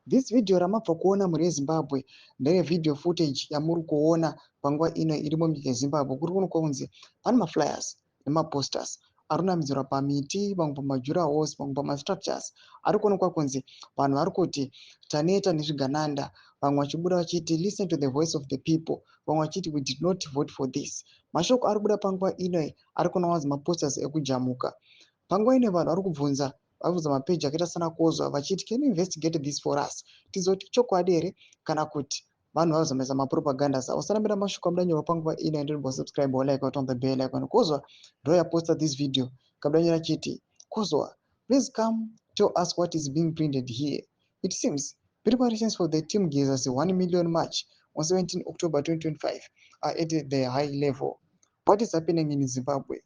This video ramabva kuona muri Zimbabwe ndeye video footage yamuri kuona panguva ino iri munyika yeZimbabwe. Kuri kuno kunzi pane maflyers nemaposters aronamidzirwa pamiti, vamwe pamajurahos, vamwe pamastructures. Ari kuonekwa kunzi vanhu vari kuti taneta nezvigananda, vamwe vachibuda vachiti listen to the voice of the people, vamwe vachiti we did not vote for this. Mashoko ari kubuda panguva ino ari kuona wanzi maposters ekujamuka. Panguva ino vanhu vari kubvunza mapeji akaita sana kozwa vachiti can you investigate this for us, tizoti chokwadi here kana kuti vanhu vazomesa mapropagandas. Usanambira mashoko amudanyorwa panguva ino and subscribe or like on the bell icon. Kozwa ndo posta this video kabudanyora chiti Kozwa, please come tell us what is being printed here. It seems preparations for the Team Gezas 1 million march on 17 October 2025 are at the high level. What is happening in Zimbabwe?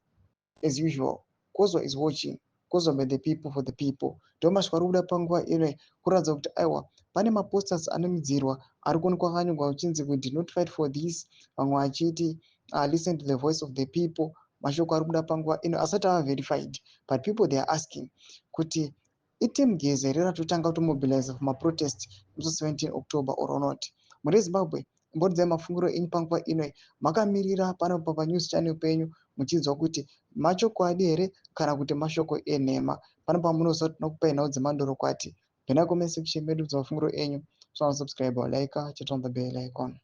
As usual, Kozwa is watching. Kozwa by the people for the people. Ndomashwa rubuda panguva ino kuratidza kuti aiwa pane maposters anemidzirwa ari kuonekwa akanyogwa uchinzi we did not fight for this, vamwe vachiti listen to the voice of the people. Mashoko ari kubuda panguva ino asati ava verified, but people they are asking kuti iTeam Geza here ratotanga kutomobilize for maprotest musi 17 October or not. Muri Zimbabwe mboridzai mafungiro enyu panguva ino makamirira pano panews channel penyu muchinzwa kuti machokwadi here kana kuti mashoko enhema. Pano pamunoziva kuti tinokupai nhau dzemandorokwati. Pena comment section medu dzamafungiro enyu. So subscribe or like, chat on the bell icon.